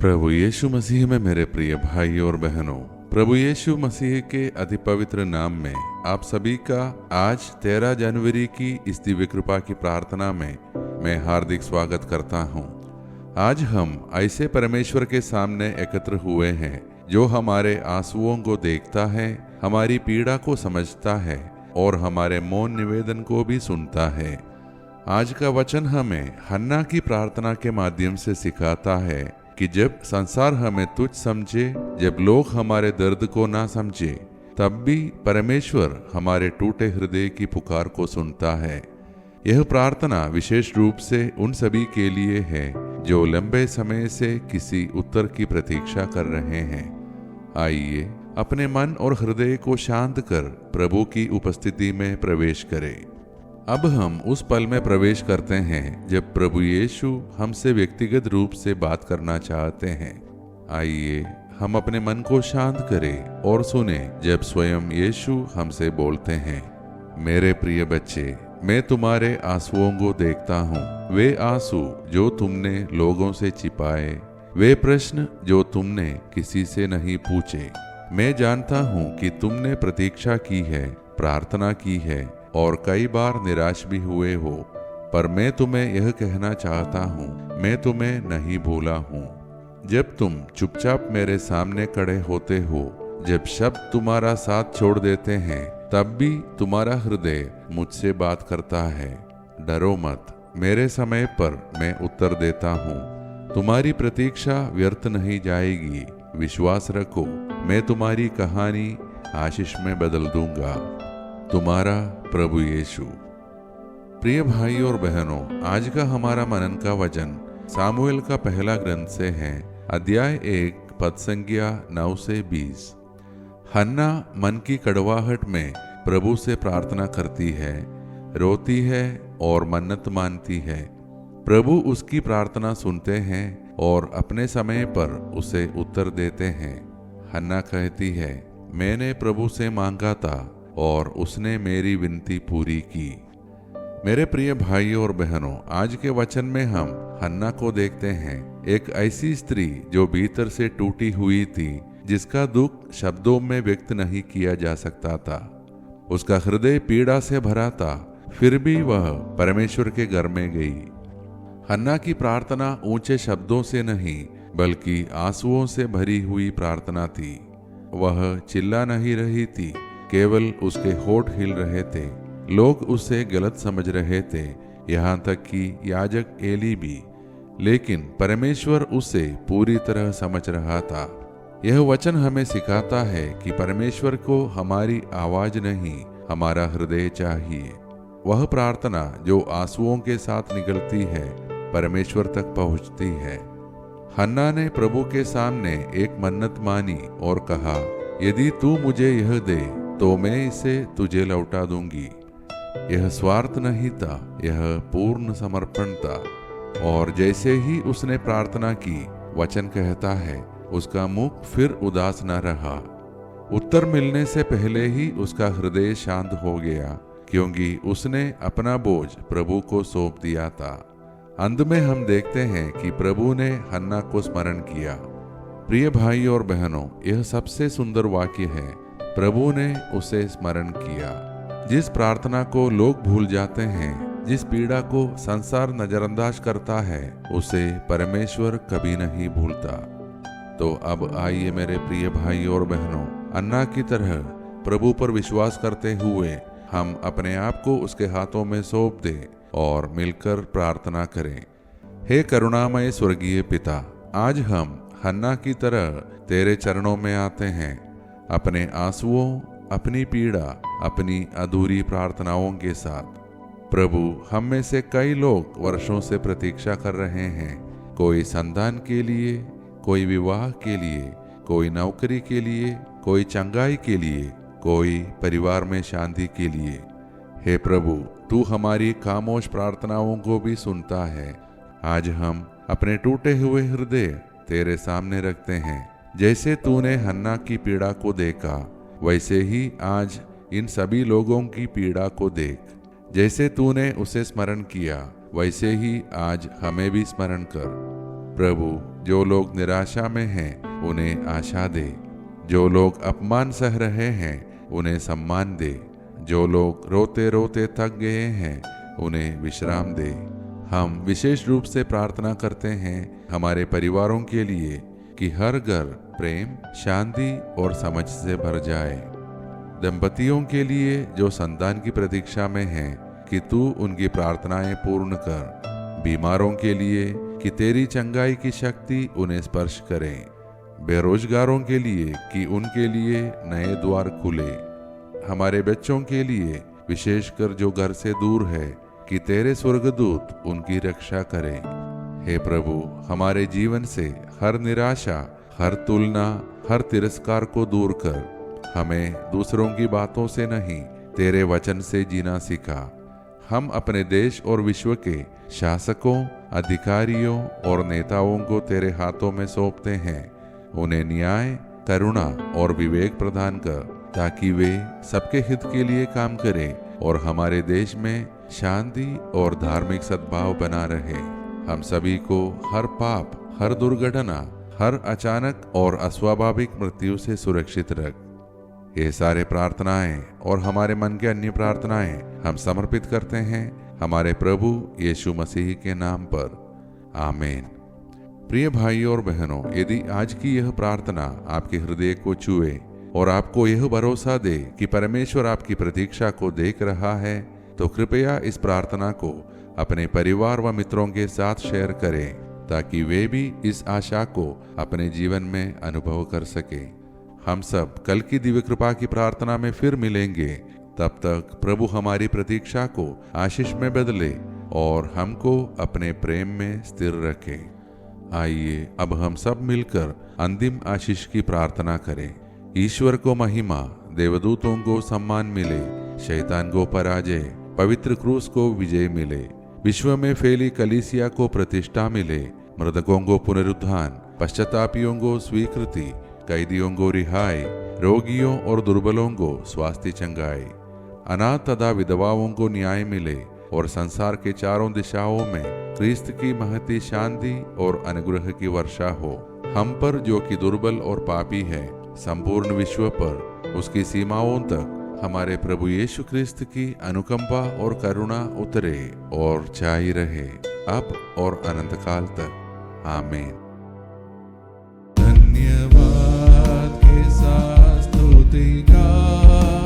प्रभु यीशु मसीह में मेरे प्रिय भाई और बहनों, प्रभु यीशु मसीह के अति पवित्र नाम में आप सभी का आज 13 जनवरी की इस दिव्य कृपा की प्रार्थना में मैं हार्दिक स्वागत करता हूँ। आज हम ऐसे परमेश्वर के सामने एकत्र हुए हैं जो हमारे आंसुओं को देखता है, हमारी पीड़ा को समझता है और हमारे मौन निवेदन को भी सुनता है। आज का वचन हमें हन्ना की प्रार्थना के माध्यम से सिखाता है कि जब संसार हमें तुच्छ समझे, जब लोग हमारे दर्द को ना समझे, तब भी परमेश्वर हमारे टूटे हृदय की पुकार को सुनता है। यह प्रार्थना विशेष रूप से उन सभी के लिए है जो लंबे समय से किसी उत्तर की प्रतीक्षा कर रहे हैं। आइए अपने मन और हृदय को शांत कर प्रभु की उपस्थिति में प्रवेश करें। अब हम उस पल में प्रवेश करते हैं जब प्रभु यीशु हमसे व्यक्तिगत रूप से बात करना चाहते हैं। आइए हम अपने मन को शांत करें और सुने जब स्वयं यीशु हमसे बोलते हैं, मेरे प्रिय बच्चे, मैं तुम्हारे आंसुओं को देखता हूँ, वे आंसू जो तुमने लोगों से छिपाए, वे प्रश्न जो तुमने किसी से नहीं पूछे। मैं जानता हूँ कि तुमने प्रतीक्षा की है, प्रार्थना की है और कई बार निराश भी हुए हो, पर मैं तुम्हें यह कहना चाहता हूँ, मैं तुम्हें नहीं भूला हूँ। जब तुम चुपचाप मेरे सामने खड़े होते हो, जब शब्द तुम्हारा साथ छोड़ देते हैं, तब भी तुम्हारा हृदय मुझसे बात करता है। डरो मत, मेरे समय पर मैं उत्तर देता हूँ। तुम्हारी प्रतीक्षा व्यर्थ नहीं जाएगी। विश्वास रखो, मैं तुम्हारी कहानी आशीष में बदल दूंगा। तुम्हारा प्रभु यीशु। प्रिय भाई और बहनों, आज का हमारा मनन का वचन सामुएल का पहला ग्रंथ से है, अध्याय 1 पद संख्या 9 से 20। हन्ना मन की कड़वाहट में प्रभु से प्रार्थना करती है, रोती है और मन्नत मानती है। प्रभु उसकी प्रार्थना सुनते हैं और अपने समय पर उसे उत्तर देते हैं। हन्ना कहती है, मैंने प्रभु से मांगा था और उसने मेरी विनती पूरी की। मेरे प्रिय भाइयों और बहनों, आज के वचन में हम हन्ना को देखते हैं, एक ऐसी स्त्री जो भीतर से टूटी हुई थी, जिसका दुख शब्दों में व्यक्त नहीं किया जा सकता था। उसका हृदय पीड़ा से भरा था, फिर भी वह परमेश्वर के घर में गई। हन्ना की प्रार्थना ऊंचे शब्दों से नहीं बल्कि आंसुओं से भरी हुई प्रार्थना थी। वह चिल्ला नहीं रही थी, केवल उसके होठ हिल रहे थे। लोग उसे गलत समझ रहे थे, यहाँ तक कि याजक एली भी, लेकिन परमेश्वर उसे पूरी तरह समझ रहा था। यह वचन हमें सिखाता है कि परमेश्वर को हमारी आवाज नहीं, हमारा हृदय चाहिए। वह प्रार्थना जो आंसुओं के साथ निकलती है, परमेश्वर तक पहुंचती है। हन्ना ने प्रभु के सामने एक मन्नत मानी और कहा, यदि तू मुझे यह दे तो मैं इसे तुझे लौटा दूंगी। यह स्वार्थ नहीं था, यह पूर्ण समर्पण था। और जैसे ही उसने प्रार्थना की, वचन कहता है, उसका मुख फिर उदास न रहा। उत्तर मिलने से पहले ही उसका हृदय शांत हो गया, क्योंकि उसने अपना बोझ प्रभु को सौंप दिया था। अंत में हम देखते हैं कि प्रभु ने हन्ना को स्मरण किया। प्रिय भाई और बहनों, यह सबसे सुंदर वाक्य है। प्रभु ने उसे स्मरण किया। जिस प्रार्थना को लोग भूल जाते हैं, जिस पीड़ा को संसार नजरअंदाज करता है, उसे परमेश्वर कभी नहीं भूलता। तो अब आइए मेरे प्रिय भाई और बहनों, अन्ना की तरह प्रभु पर विश्वास करते हुए हम अपने आप को उसके हाथों में सौंप दें और मिलकर प्रार्थना करें। हे करुणामय स्वर्गीय पिता, आज हम हन्ना की तरह तेरे चरणों में आते हैं, अपने आंसुओं, अपनी पीड़ा, अपनी अधूरी प्रार्थनाओं के साथ। प्रभु, हम में से कई लोग वर्षों से प्रतीक्षा कर रहे हैं, कोई संतान के लिए, कोई विवाह के लिए, कोई नौकरी के लिए, कोई चंगाई के लिए, कोई परिवार में शांति के लिए। हे प्रभु, तू हमारी खामोश प्रार्थनाओं को भी सुनता है। आज हम अपने टूटे हुए हृदय तेरे सामने रखते हैं। जैसे तूने हन्ना की पीड़ा को देखा, वैसे ही आज इन सभी लोगों की पीड़ा को देख। जैसे तूने उसे स्मरण किया, वैसे ही आज हमें भी स्मरण कर। प्रभु, जो लोग निराशा में हैं उन्हें आशा दे। जो लोग अपमान सह रहे हैं उन्हें सम्मान दे। जो लोग रोते रोते थक गए हैं उन्हें विश्राम दे। हम विशेष रूप से प्रार्थना करते हैं हमारे परिवारों के लिए कि हर घर प्रेम, शांति और समझ से भर जाए। दंपतियों के लिए जो संतान की प्रतीक्षा में हैं कि तू उनकी प्रार्थनाएं पूर्ण कर। बीमारों के लिए कि तेरी चंगाई की शक्ति उन्हें स्पर्श करे। बेरोजगारों के लिए कि उनके लिए नए द्वार खुले। हमारे बच्चों के लिए विशेषकर जो घर से दूर है कि तेरे स्वर्गदूत उनकी रक्षा करें। हे प्रभु, हमारे जीवन से हर निराशा, हर तुलना, हर तिरस्कार को दूर कर हमें दूसरों की बातों से नहीं तेरे वचन से जीना सिखा। हम अपने देश और विश्व के शासकों, अधिकारियों और नेताओं को तेरे हाथों में सौंपते हैं। उन्हें न्याय, करुणा और विवेक प्रदान कर ताकि वे सबके हित के लिए काम करें और हमारे देश में शांति और धार्मिक सद्भाव बना रहे। हम सभी को हर पाप, हर दुर्घटना, हर अचानक और अस्वाभाविक मृत्यु से सुरक्षित रख। ये सारे प्रार्थनाएं और हमारे मन के अन्य प्रार्थनाएं हम समर्पित करते हैं हमारे प्रभु यीशु मसीह के नाम पर। आमीन। प्रिय भाइयों और बहनों, यदि आज की यह प्रार्थना आपके हृदय को छुए और आपको यह भरोसा दे कि परमेश्वर आपकी प्रतीक्षा को देख रहा है, तो कृपया इस प्रार्थना को अपने परिवार व मित्रों के साथ शेयर करें ताकि वे भी इस आशा को अपने जीवन में अनुभव कर सके। हम सब कल की दिव्य कृपा की प्रार्थना में फिर मिलेंगे। तब तक प्रभु हमारी प्रतीक्षा को आशीष में बदले और हमको अपने प्रेम में स्थिर रखे। आइए अब हम सब मिलकर अंतिम आशीष की प्रार्थना करें। ईश्वर को महिमा, देवदूतों को सम्मान मिले, शैतान को पराजय, पवित्र क्रूस को विजय मिले, विश्व में फैली कलीसिया को प्रतिष्ठा मिले, मृतकों को पुनरुत्थान, पश्चातापियों को स्वीकृति, कैदियों को रिहाई, रोगियों और दुर्बलों को स्वास्थ्य चंगाई, अनाथ तथा विधवाओं को न्याय मिले और संसार के चारों दिशाओं में क्रिस्त की महती शांति और अनुग्रह की वर्षा हो। हम पर जो कि दुर्बल और पापी है, संपूर्ण विश्व पर उसकी सीमाओं तक हमारे प्रभु यीशु क्रिस्त की अनुकंपा और करुणा उतरे और छाई रहे अब और अनंत काल तक। आमीन। धन्यवाद के साथ स्तुति का